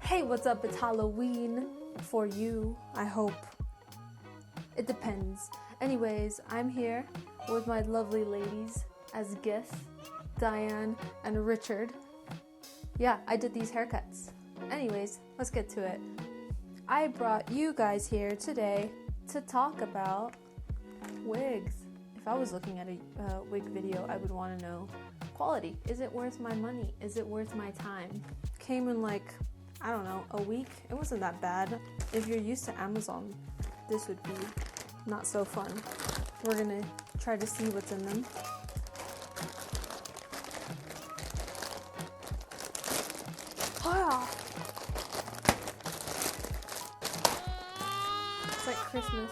Hey, what's up? It's Halloween for you, I hope. It depends. Anyways, I'm here with my lovely ladies as guests, Diane and Richard. Yeah, I did these haircuts. Anyways, let's get to it. I brought you guys here today to talk about wigs. If I was looking at a wig video, I would want to know quality. Is it worth my money? Is it worth my time? Came in like, I don't know, a week. It wasn't that bad. If you're used to Amazon, this would be not so fun. We're gonna try to see what's in them. Ah! It's like Christmas.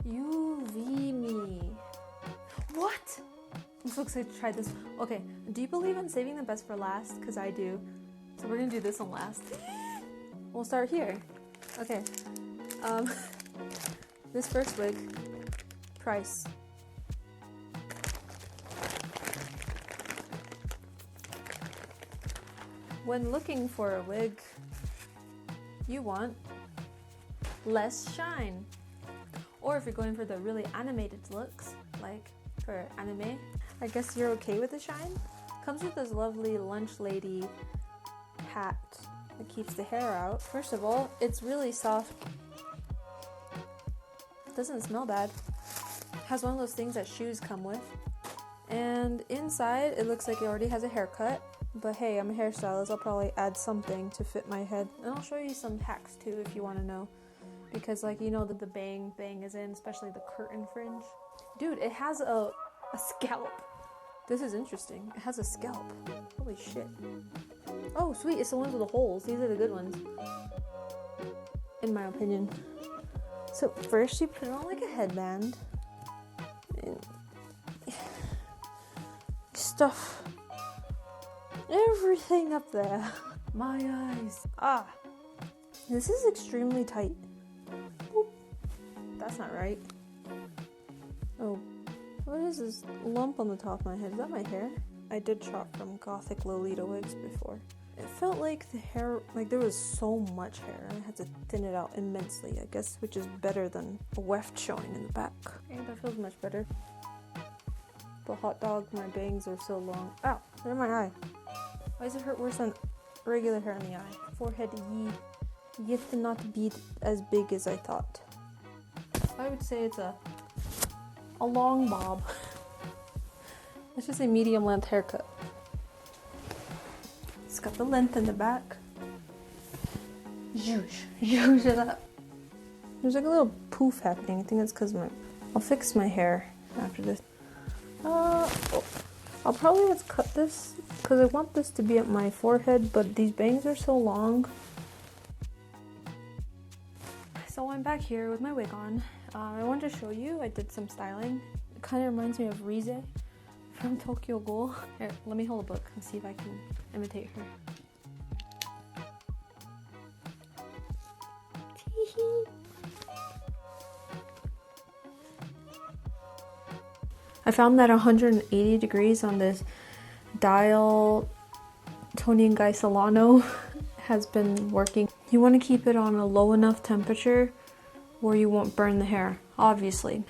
Youvimi. What? I'm so excited to try this. Okay, do you believe in saving the best for last? Because I do. So we're gonna do this one last. We'll start here. Okay. This first wig, price. When looking for a wig, you want less shine. Or if you're going for the really animated looks, like for anime, I guess you're okay with the shine. Comes with this lovely lunch lady hat that keeps the hair out. First of all, it's really soft. Doesn't smell bad. Has one of those things that shoes come with. And inside, it looks like it already has a haircut. But hey, I'm a hairstylist. I'll probably add something to fit my head. And I'll show you some hacks too if you want to know. Because like, you know that the bang is in, especially the curtain fringe. Dude, it has a scalp. This is interesting. It has a scalp. Holy shit. Oh, sweet. It's the ones with the holes. These are the good ones. In my opinion. So first you put on like a headband. And stuff everything up there. My eyes. Ah. This is extremely tight. Oop. That's not right. Oh. What is this lump on the top of my head? Is that my hair? I did shop from Gothic Lolita wigs before. It felt like the hair, like there was so much hair. I had to thin it out immensely, I guess, which is better than a weft showing in the back. Okay, that feels much better. But hot dog, my bangs are so long. Ow, they're in my eye. Why does it hurt worse than regular hair in the eye? Forehead yet to not be as big as I thought. I would say it's a long bob. Let's just say medium length haircut. It's got the length in the back. Zhoosh it up. There's like a little poof happening. I think that's because I'll fix my hair after this. I'll probably just cut this because I want this to be at my forehead, but these bangs are so long. So I'm back here with my wig on. I wanted to show you, I did some styling. It kind of reminds me of Rize from Tokyo Ghoul. Here, let me hold a book and see if I can imitate her. I found that 180 degrees on this dial Toni & Guy Solano has been working. You want to keep it on a low enough temperature where you won't burn the hair, obviously.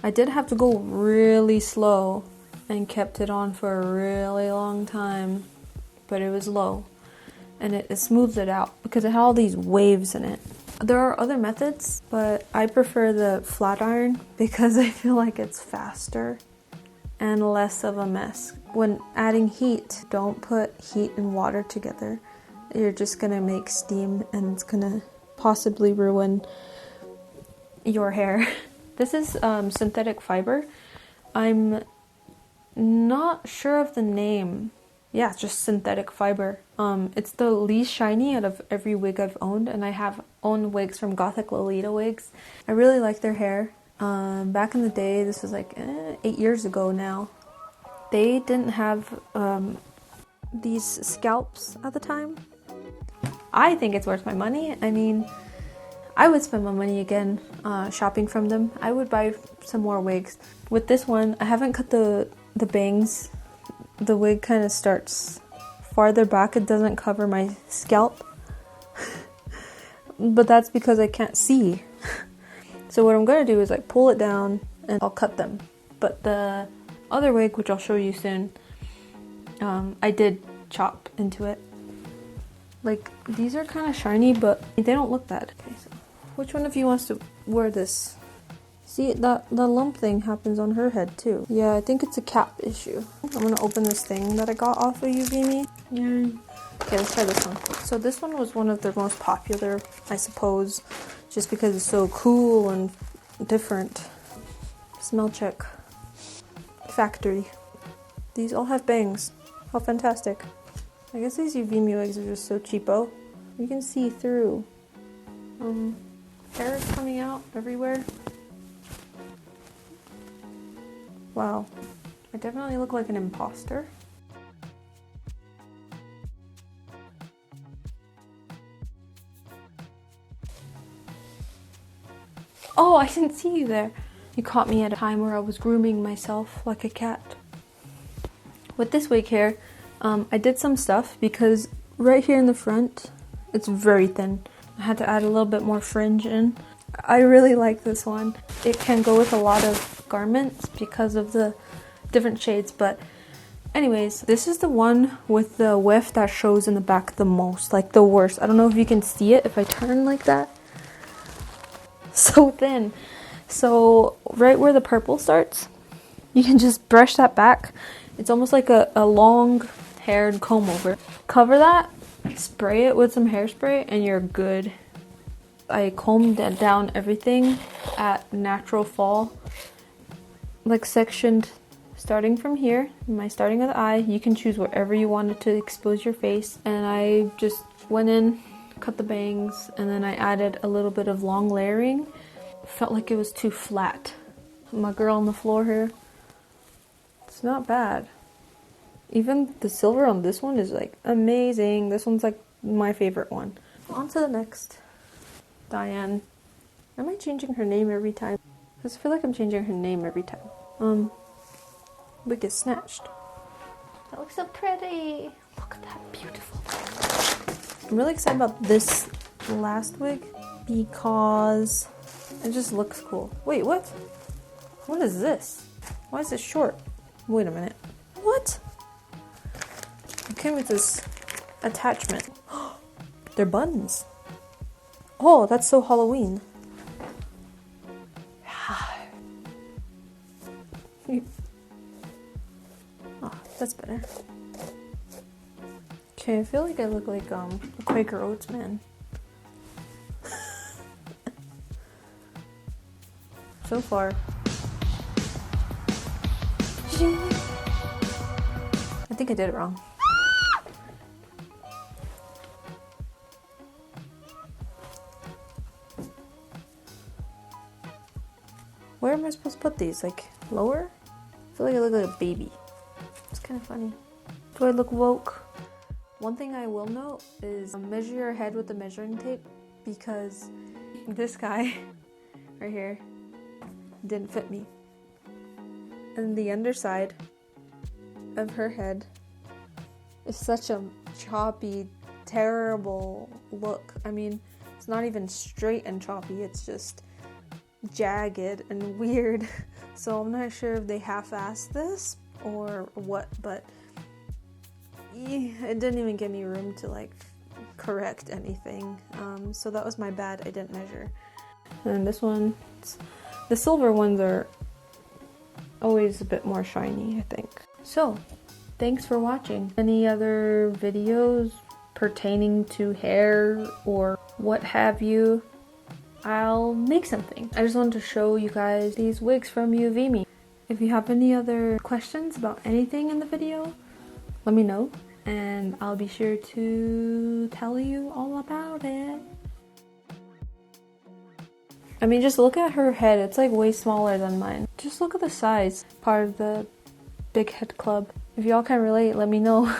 I did have to go really slow and kept it on for a really long time, but it was low and it smoothed it out because it had all these waves in it. There are other methods, but I prefer the flat iron because I feel like it's faster and less of a mess. When adding heat, don't put heat and water together. You're just gonna make steam and it's gonna possibly ruin your hair. This is synthetic fiber. I'm not sure of the name. Yeah, it's just synthetic fiber. It's the least shiny out of every wig I've owned, and I have owned wigs from Gothic Lolita wigs. I really like their hair. Back in the day, this was like 8 years ago now, they didn't have these scalps at the time. I think it's worth my money. I mean, I would spend my money again shopping from them. I would buy some more wigs. With this one, I haven't cut the bangs. The wig kind of starts farther back. It doesn't cover my scalp. but that's because I can't see. So what I'm gonna do is like pull it down and I'll cut them. But the other wig, which I'll show you soon, I did chop into it. Like, these are kind of shiny, but they don't look bad. Okay, so which one of you wants to wear this? See, the lump thing happens on her head too. Yeah, I think it's a cap issue. I'm gonna open this thing that I got off of Youvimi. Yeah. Okay, let's try this one. So this one was one of their most popular, I suppose, just because it's so cool and different. Smell check. Factory. These all have bangs. How fantastic. I guess these Youvimi wigs are just so cheapo. You can see through. Hair is coming out everywhere. Wow. I definitely look like an imposter. Oh, I didn't see you there. You caught me at a time where I was grooming myself like a cat. With this wig hair, I did some stuff because right here in the front, it's very thin. I had to add a little bit more fringe in. I really like this one. It can go with a lot of garments because of the different shades, but anyways, this is the one with the weft that shows in the back the most, like the worst. I don't know if you can see it if I turn like that. So thin. So right where the purple starts, you can just brush that back. It's almost like a long haired comb over. Cover that, spray it with some hairspray, and you're good. I combed down everything at natural fall, like sectioned starting from here, my starting of the eye. You can choose wherever you wanted to expose your face, and I just went in, cut the bangs, and then I added a little bit of long layering. Felt like it was too flat. My girl on the floor here. It's not bad. Even the silver on this one is like amazing. This one's like my favorite one. On to the next. Diane. Am I changing her name every time? Because I feel like I'm changing her name every time. Wig is snatched. That looks so pretty. Look at that beautiful thing. I'm really excited about this last wig because it just looks cool. Wait, what? What is this? Why is it short? Wait a minute. What? It came with this attachment. They're buttons. Oh, that's so Halloween. Oh, that's better. Okay, I feel like I look like a Quaker Oats man. So far. I think I did it wrong. Where am I supposed to put these? Like, lower? I feel like I look like a baby. It's kind of funny. Do I look woke? One thing I will note is measure your head with the measuring tape, because this guy right here didn't fit me. And the underside of her head is such a choppy, terrible look. I mean, it's not even straight and choppy, it's just jagged and weird. So I'm not sure if they half-assed this or what, but it didn't even give me room to like correct anything. So that was my bad. I didn't measure. And this one, the silver ones are always a bit more shiny, I think. So thanks for watching. Any other videos pertaining to hair or what have you, I'll make something. I just wanted to show you guys these wigs from Youvimi. If you have any other questions about anything in the video, let me know and I'll be sure to tell you all about it. I mean, just look at her head. It's like way smaller than mine. Just look at the size. Part of the big head club. If y'all can relate, let me know.